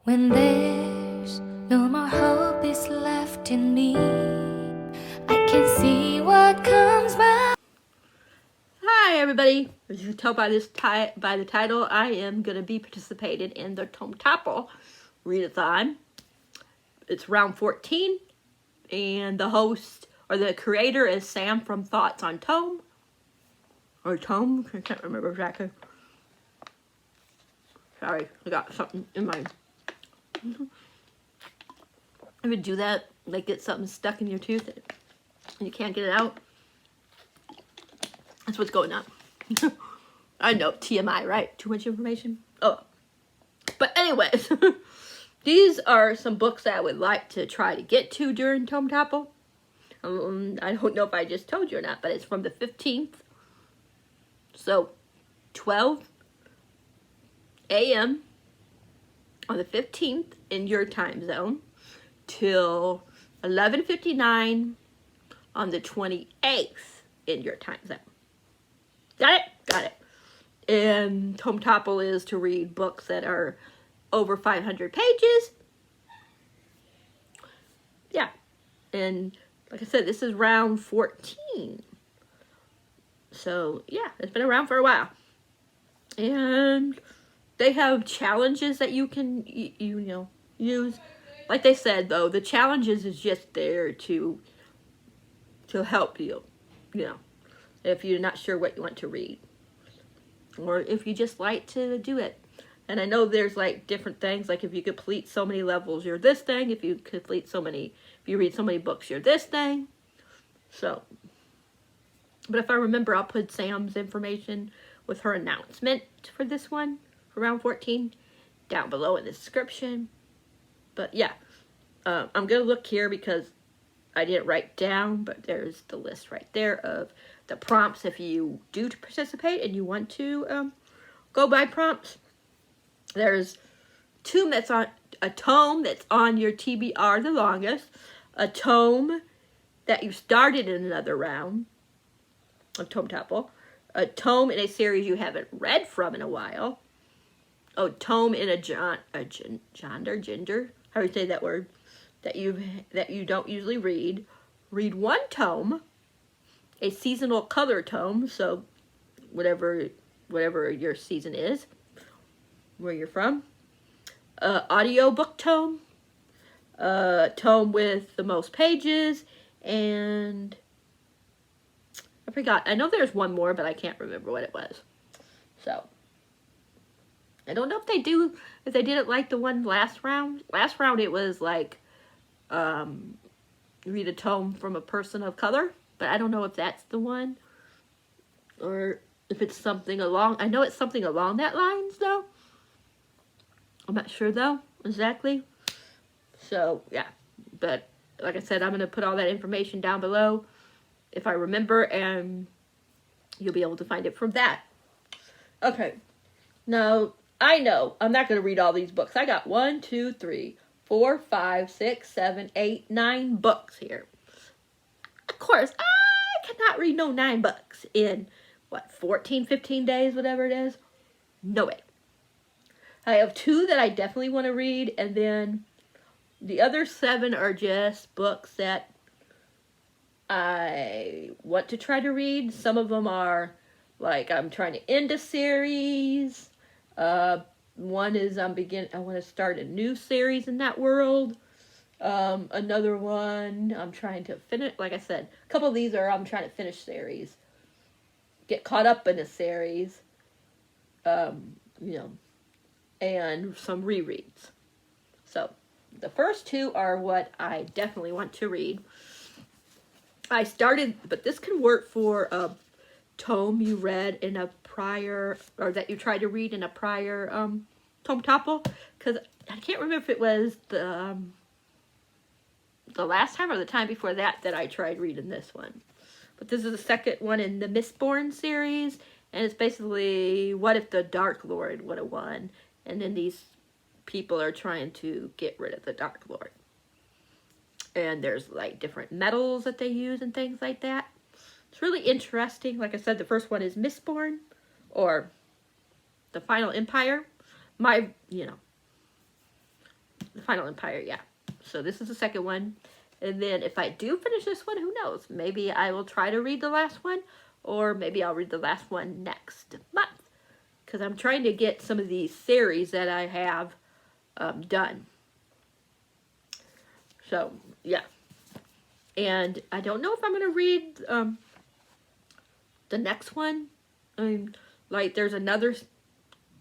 When there's no more hope is left in me, I can see what comes by. Hi everybody, as you can tell by the title, I am going to be participating in the Untitled readathon. It's round 14, and the host, or the creator, is Sam from Thoughts on Tome. Or Tome, I can't remember exactly. Sorry, I got something in my... I would do that, like get something stuck in your tooth and you can't get it out. That's what's going on. I know, TMI, right? Too much information? Oh. But anyways, these are some books that I would like to try to get to during Tome Topple. I don't know if I just told you or not, but it's from the 15th. So, 12 a.m. on the 15th in your time zone till 11:59 on the 28th in your time zone. Got it? Got it. And Tome Topple is to read books that are over 500 pages. Yeah. And like I said, this is round 14. So, yeah, it's been around for a while. And they have challenges that you can, you know, use. Like they said, though, the challenges is just there to help you, you know, if you're not sure what you want to read. Or if you just like to do it. And I know there's like different things, like if you complete so many levels, you're this thing. If you complete so many, if you read so many books, you're this thing. So, but if I remember, I'll put Sam's information with her announcement for this one, for round 14, down below in the description. But yeah, I'm going to look here because I didn't write down, but there's the list right there of the prompts if you do participate and you want to go by prompts. There's a tome that's on your TBR the longest, a tome that you started in another round of Tome Topple, a tome in a series you haven't read from in a while, a tome in a ginger, how do you say that word, that you don't usually read one tome, a seasonal color tome, so whatever your season is, where you're from, audio book tome, tome with the most pages, and I forgot. I know there's one more, but I can't remember what it was. So, I don't know if they did it like the one last round. Last round it was like, read a tome from a person of color, but I don't know if that's the one, or if it's something along, I know it's something along that lines, though. I'm not sure, though, exactly. So, yeah, but like I said, I'm going to put all that information down below if I remember, and you'll be able to find it from that. Okay, now, I know I'm not going to read all these books. I got 1, 2, 3, 4, 5, 6, 7, 8, 9 books here. Of course, I cannot read no 9 books in, 14, 15 days, whatever it is. No way. I have 2 that I definitely want to read, and then the other 7 are just books that I want to try to read. Some of them are, like, I'm trying to end a series. One is I want to start a new series in that world. Another one, I'm trying to finish, like I said, a couple of these are I'm trying to finish series. Get caught up in a series. You know, and some rereads. So, the first 2 are what I definitely want to read. I started, but this can work for a tome you read in a prior, or that you tried to read in a prior Tome Topple, because I can't remember if it was the last time or the time before that I tried reading this one. But this is the second one in the Mistborn series, and it's basically, what if the Dark Lord would have won? And then these people are trying to get rid of the Dark Lord. And there's like different metals that they use and things like that. It's really interesting. Like I said, the first one is Mistborn, or the Final Empire. My Final Empire, yeah. So this is the second one. And then if I do finish this one, who knows? Maybe I will try to read the last one, or maybe I'll read the last one next month. Because I'm trying to get some of these series that I have done. So, yeah. And I don't know if I'm going to read the next one. I mean, like, there's another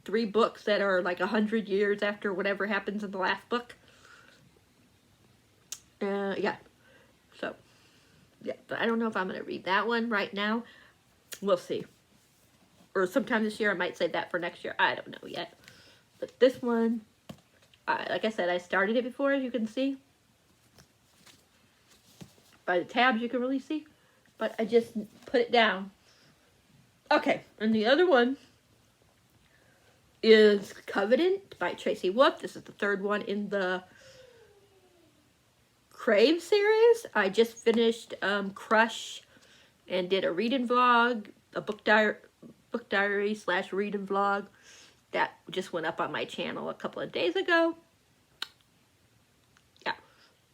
3 books that are like 100 years after whatever happens in the last book. Yeah. So, yeah. But I don't know if I'm going to read that one right now. We'll see. Or sometime this year, I might save that for next year. I don't know yet. But this one, like I said, I started it before, as you can see. By the tabs, you can really see. But I just put it down. Okay, and the other one is Covenant by Tracy Wolff. This is the 3rd one in the Crave series. I just finished Crush and did a reading vlog, a book diary / reading vlog that just went up on my channel a couple of days ago. Yeah,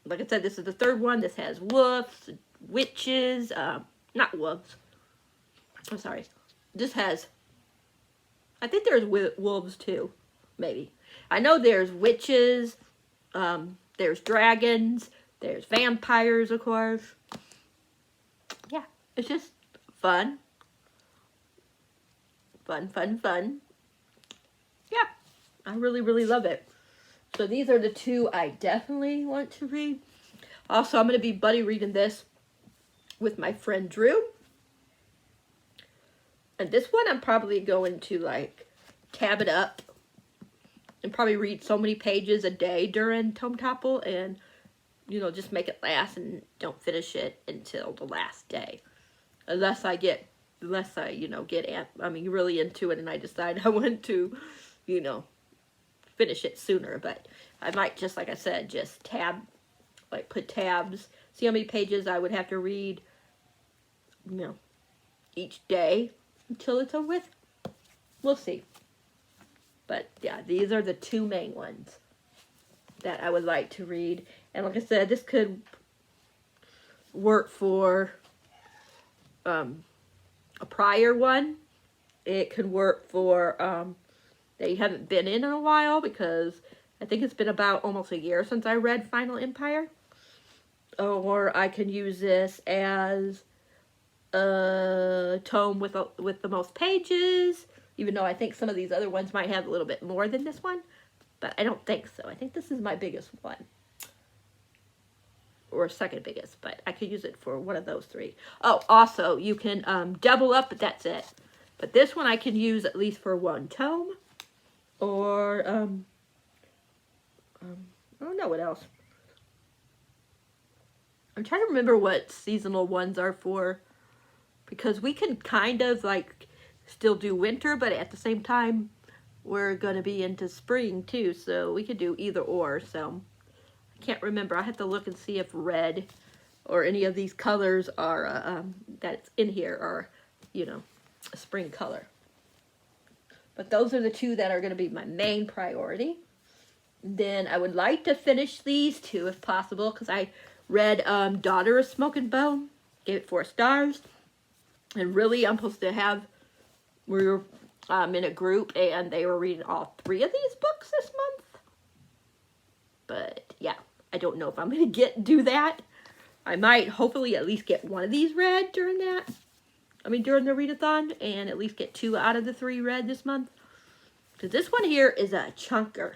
like I said, this is the 3rd one. This has wolves, witches, not wolves. I'm sorry. This has, I think there's wolves too, maybe. I know there's witches, there's dragons, there's vampires, of course. Yeah, it's just fun. Fun. Yeah, I really, really love it. So these are the 2 I definitely want to read. Also, I'm going to be buddy reading this with my friend Drew. And this one I'm probably going to, like, tab it up and probably read so many pages a day during Tome Topple and, you know, just make it last and don't finish it until the last day. Unless I, you know, get really into it and I decide I want to, you know, finish it sooner. But I might just, like I said, just put tabs, see how many pages I would have to read, you know, each day until it's over with. We'll see. But yeah, these are the 2 main ones that I would like to read. And like I said, this could work for a prior one. It could work for that you haven't been in a while, because I think it's been about almost a year since I read Final Empire. Or I can use this as a tome with the most pages, even though I think some of these other ones might have a little bit more than this one, but I don't think so. I think this is my biggest one, or second biggest, but I could use it for one of those 3. Oh, also, you can double up, but that's it. But this one I can use at least for 1 tome, or I don't know what else. I'm trying to remember what seasonal ones are for, because we can kind of like still do winter, but at the same time we're going to be into spring too, so we could do either or. So I can't remember. I have to look and see if red or any of these colors are that's in here are, you know, a spring color. But those are the 2 that are going to be my main priority. Then I would like to finish these 2 if possible, because I read Daughter of Smoke and Bone, gave it 4 stars. And really, I'm supposed to have, we were in a group and they were reading all 3 of these books this month. But yeah, I don't know if I'm going to do that. I might hopefully at least get 1 of these read during that. During the readathon, and at least get 2 out of the 3 read this month. Because this one here is a chunker.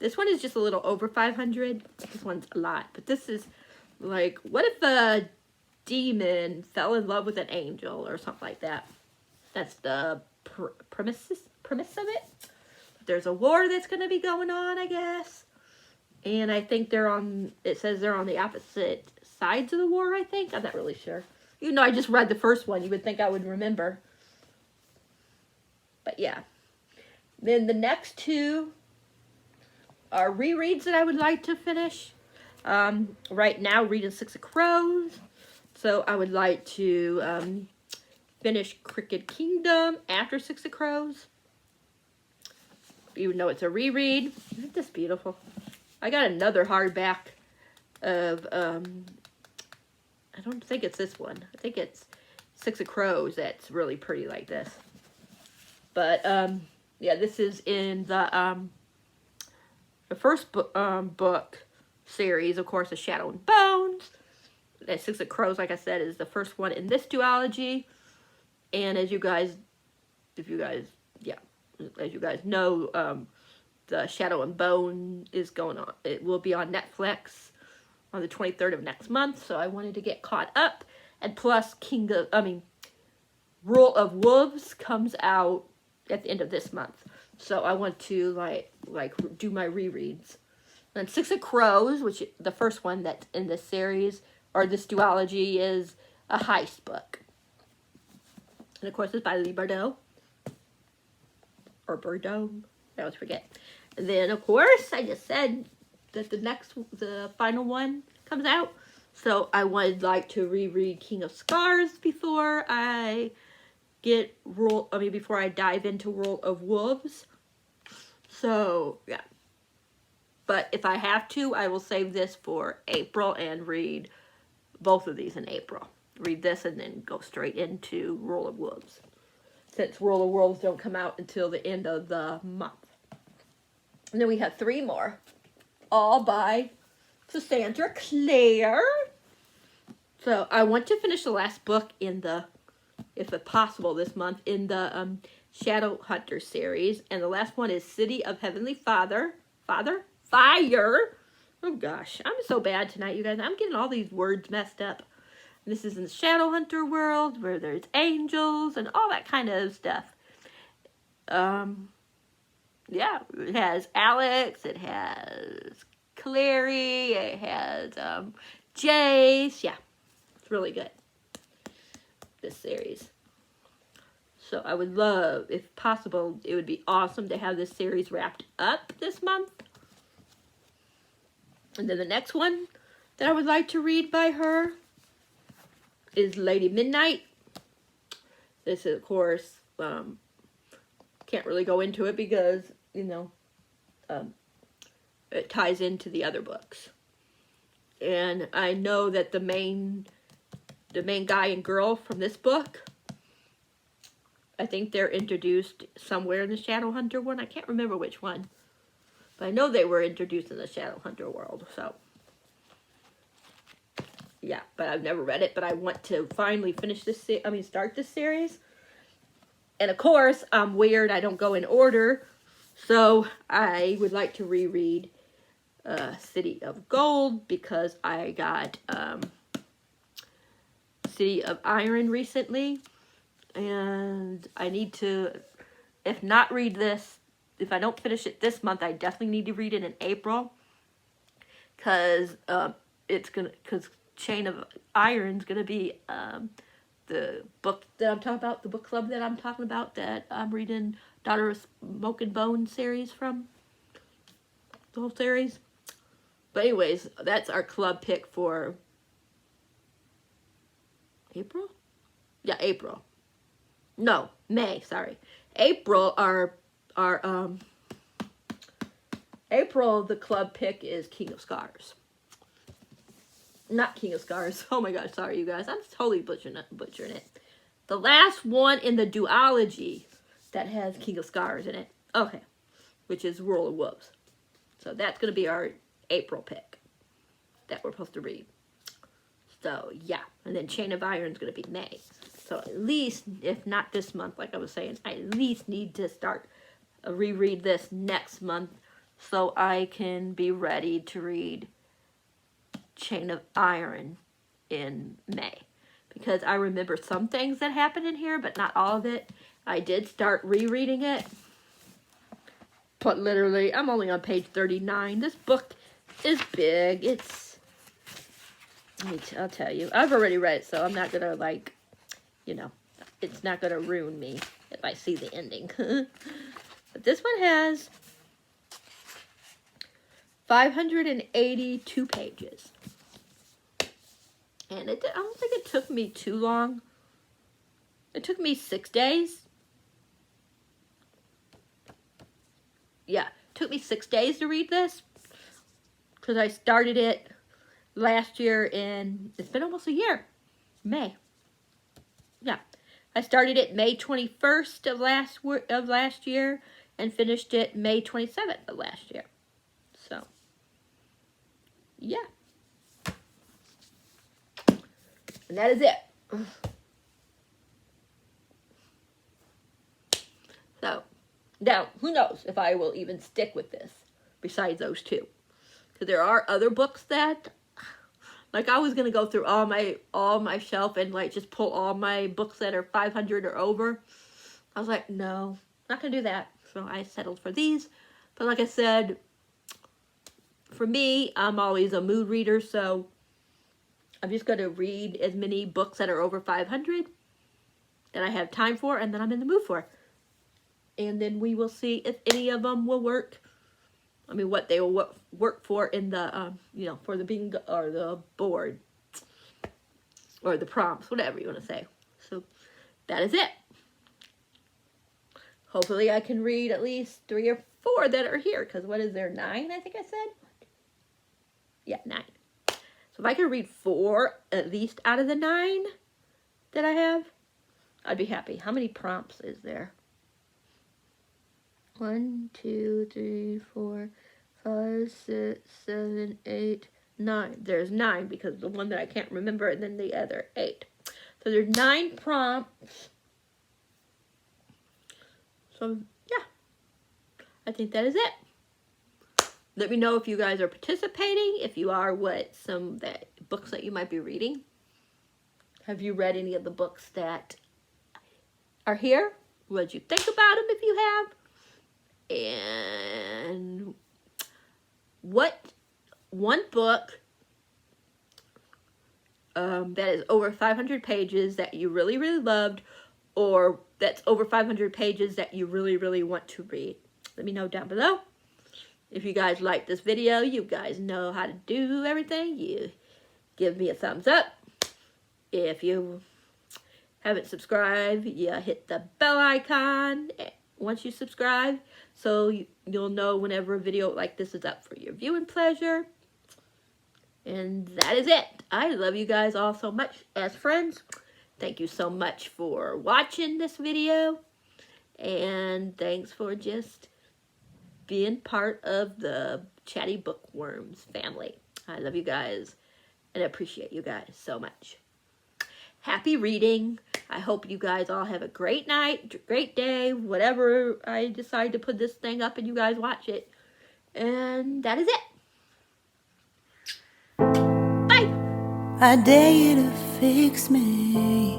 This one is just a little over 500. This one's a lot. But this is like, what if a demon fell in love with an angel or something like that? That's the premise of it. There's a war that's going to be going on, I guess. And I think it says they're on the opposite sides of the war, I think. I'm not really sure. Even though I just read the first one, you would think I would remember. But yeah. Then the next 2 are rereads that I would like to finish. Right now, reading 6 of Crows. So I would like to finish Crooked Kingdom after 6 of Crows. Even though it's a reread. Isn't this beautiful? I got another hardback of, I don't think it's this one. I think it's Six of Crows that's really pretty like this. But, yeah, this is in the first book series, of course, is Shadow and Bones. That Six of Crows, like I said, is the first one in this duology. And as you guys know, the Shadow and Bone is going on. It will be on Netflix on the 23rd of next month, so I wanted to get caught up. And plus, Rule of Wolves comes out at the end of this month, so I want to like do my rereads. Then Six of Crows, which the first one that's in this series or this duology, is a heist book, and of course it's by Lee Bordeaux or Bordeaux. I always forget. And then of course I just said that the final one comes out, so I would like to reread King of Scars before I before I dive into Rule of Wolves. So yeah, but if I have to, I will save this for April and read both of these in April. Read this and then go straight into Rule of Wolves, since Rule of Wolves don't come out until the end of the month. And then we have 3 more, all by Cassandra Clare. So I want to finish the last book in the, if possible this month, in the Shadow Hunter series. And the last one is City of Heavenly Fire. Oh gosh, I'm so bad tonight, you guys. I'm getting all these words messed up. This is in the Shadow Hunter world, where there's angels and all that kind of stuff. Yeah, it has Alex, it has Clary, it has Jace. Yeah, it's really good, this series. So I would love, if possible, it would be awesome to have this series wrapped up this month. And then the next one that I would like to read by her is Lady Midnight. This is, of course, can't really go into it because, you know, it ties into the other books. And I know that the main guy and girl from this book, I think they're introduced somewhere in the Shadowhunter one. I can't remember which one. But I know they were introduced in the Shadowhunter world, so. Yeah, but I've never read it, but I want to finally finish this, start this series. And of course, I'm weird, I don't go in order, so I would like to reread City of Gold, because I got City of Iron recently, and I need to, if not read this, if I don't finish it this month, I definitely need to read it in April, because Chain of Iron's gonna be the book that I'm talking about, the book club that I'm talking about, that I'm reading Daughter of Smoke and Bone series from, the whole series. But anyways, that's our club pick for April? Yeah, April. No, May, sorry. April, April, the club pick is King of Scars. Not King of Scars. Oh my gosh, sorry you guys. I'm totally butchering it. The last one in the duology that has King of Scars in it. Okay. Which is Rule of Wolves. So that's going to be our April pick that we're supposed to read. So, yeah. And then Chain of Iron is going to be May. So at least, if not this month, like I was saying, I at least need to start reread this next month so I can be ready to read Chain of Iron in May, because I remember some things that happened in here, but not all of it. I did start rereading it, but literally I'm only on page 39. This book is big. I'll tell you, I've already read it, so I'm not gonna, like, you know, it's not gonna ruin me if I see the ending. But this one has 582 pages. And I don't think it took me too long. It took me 6 days. Yeah, it took me 6 days to read this. because I started it last year it's been almost a year. May. Yeah. I started it May 21st of last year and finished it May 27th of last year. So, yeah. And that is it. So, now, who knows if I will even stick with this besides those two. Because there are other books that, like, I was going to go through all my shelf and, like, just pull all my books that are 500 or over. I was like, no, not going to do that. So I settled for these. But like I said, for me, I'm always a mood reader, so I'm just going to read as many books that are over 500 that I have time for and that I'm in the mood for. And then we will see if any of them will work. I mean, what they will work for in the, for the bingo or the board or the prompts, whatever you want to say. So that is it. Hopefully I can read at least 3 or 4 that are here. Because what is there, 9, I think I said? Yeah, 9. So if I can read 4 at least out of the 9 that I have, I'd be happy. How many prompts is there? 1, 2, 3, 4, 5, 6, 7, 8, 9. There's 9 because the one that I can't remember and then the other 8. So there's 9 prompts. So, yeah. I think that is it. Let me know if you guys are participating. If you are, what some books that you might be reading. Have you read any of the books that are here? What did you think about them if you have? And what one book that is over 500 pages that you really, really loved, or that's over 500 pages that you really, really want to read? Let me know down below. If you guys like this video, you guys know how to do everything. You give me a thumbs up. If you haven't subscribed, you hit the bell icon once you subscribe, so you'll know whenever a video like this is up for your viewing pleasure. And that is it. I love you guys all so much as friends. Thank you so much for watching this video. And thanks for just being part of the Chatty Bookworms family. I love you guys and appreciate you guys so much. Happy reading. I hope you guys all have a great night, great day, whatever I decide to put this thing up and you guys watch it. And that is it. Bye. I dare you to fix me.